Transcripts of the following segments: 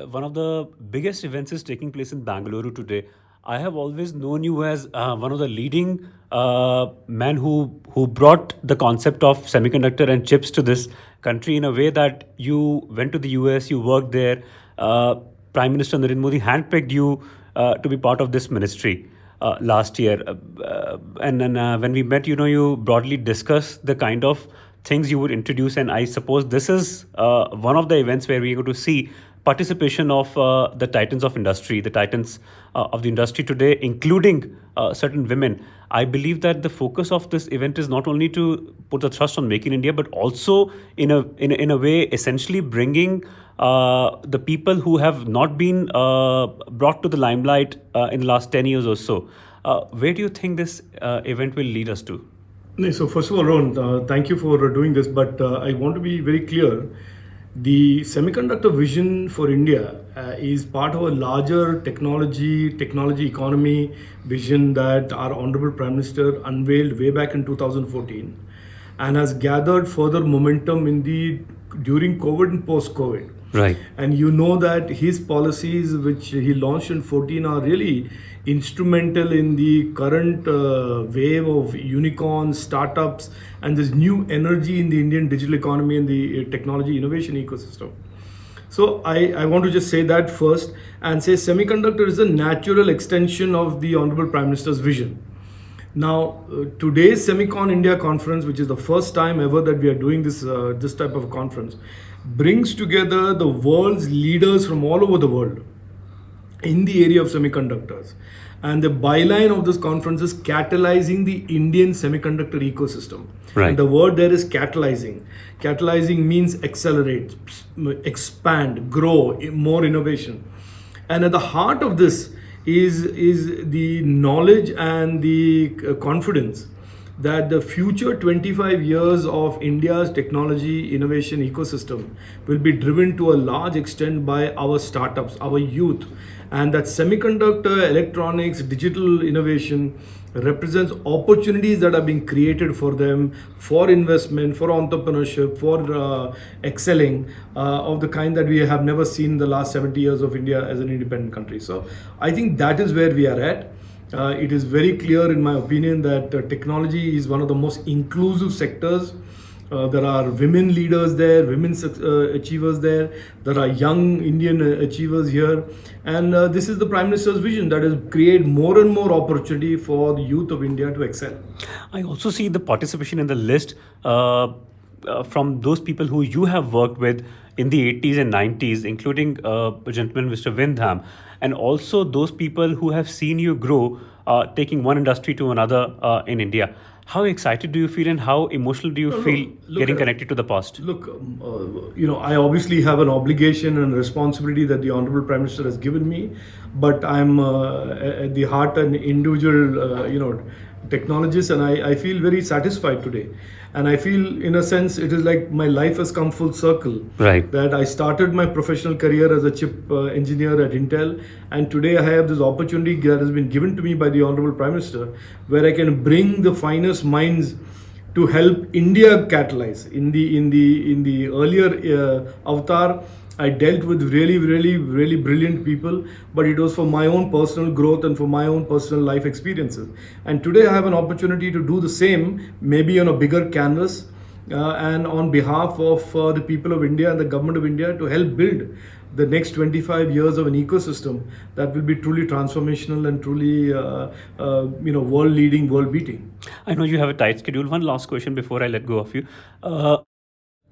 one of the biggest events is taking place in Bangalore today. I have always known you as one of the leading men who brought the concept of semiconductor and chips to this country in a way that you went to the US, you worked there. Uh, Prime Minister Narendra Modi handpicked you to be part of this ministry last year. And then when we met, you broadly discussed the kind of things you would introduce. And I suppose this is one of the events where we're going to see participation of the titans of industry, the titans of the industry today, including certain women. I believe that the focus of this event is not only to put the thrust on Make in India, but also in a way essentially bringing the people who have not been brought to the limelight in the last 10 years or so. Where do you think this event will lead us to? No, so first of all, Ron, thank you for doing this, but I want to be very clear. The semiconductor vision for India is part of a larger technology economy vision that our Honorable Prime Minister unveiled way back in 2014 and has gathered further momentum during COVID and post-COVID. Right. And you know that his policies, which he launched in 14, are really instrumental in the current wave of unicorns, startups, and this new energy in the Indian digital economy and the technology innovation ecosystem. So I want to just say that first and say semiconductor is a natural extension of the Honorable Prime Minister's vision. Now, today's Semicon India conference, which is the first time ever that we are doing this type of conference, brings together the world's leaders from all over the world in the area of semiconductors. And the byline of this conference is catalyzing the Indian semiconductor ecosystem. Right. And the word there is catalyzing. Catalyzing means accelerate, expand, grow, more innovation. And at the heart of this is the knowledge and the confidence that the future 25 years of India's technology innovation ecosystem will be driven to a large extent by our startups, our youth, and that semiconductor, electronics, digital innovation represents opportunities that are being created for them for investment, for entrepreneurship, for excelling of the kind that we have never seen in the last 70 years of India as an independent country. So I think that is where we are at. It is very clear, in my opinion, that technology is one of the most inclusive sectors. There are women leaders there, women achievers there. There are young Indian achievers here. And this is the Prime Minister's vision, that is create more and more opportunity for the youth of India to excel. I also see the participation in the list from those people who you have worked with in the 80s and 90s, including a gentleman, Mr. Windham, and also those people who have seen you grow, taking one industry to another in India. How excited do you feel and how emotional do you feel getting connected to the past? Look, I obviously have an obligation and responsibility that the Honorable Prime Minister has given me, but I'm at the heart an individual, technologist, and I feel very satisfied today. And I feel, in a sense, it is like my life has come full circle. Right. That I started my professional career as a chip engineer at Intel, and today I have this opportunity that has been given to me by the Honorable Prime Minister, where I can bring the finest minds to help India catalyze. In the earlier avatar, I dealt with really brilliant people, but it was for my own personal growth and for my own personal life experiences. And today I have an opportunity to do the same, maybe on a bigger canvas, and on behalf of the people of India and the government of India, to help build the next 25 years of an ecosystem that will be truly transformational and truly world leading, world beating. I know you have a tight schedule. One last question before I let go of you.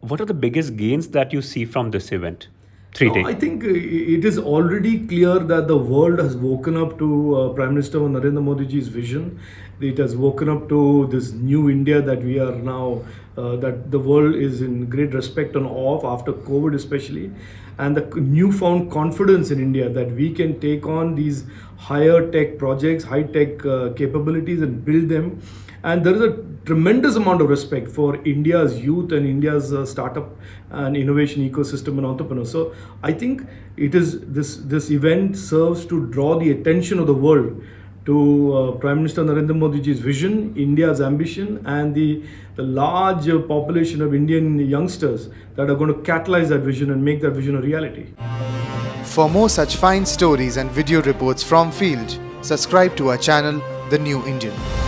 What are the biggest gains that you see from this event? 3 days. I think it is already clear that the world has woken up to Prime Minister Narendra Modi ji's vision. It has woken up to this new India that we are now, that the world is in great respect and awe of after COVID especially. And the newfound confidence in India that we can take on these higher tech projects, high tech capabilities and build them. And there is a tremendous amount of respect for India's youth and India's startup and innovation ecosystem and entrepreneurs. So I think it is this event serves to draw the attention of the world to Prime Minister Narendra Modi ji's vision, India's ambition, and the large population of Indian youngsters that are going to catalyze that vision and make that vision a reality. For more such fine stories and video reports from field, subscribe to our channel, The New Indian.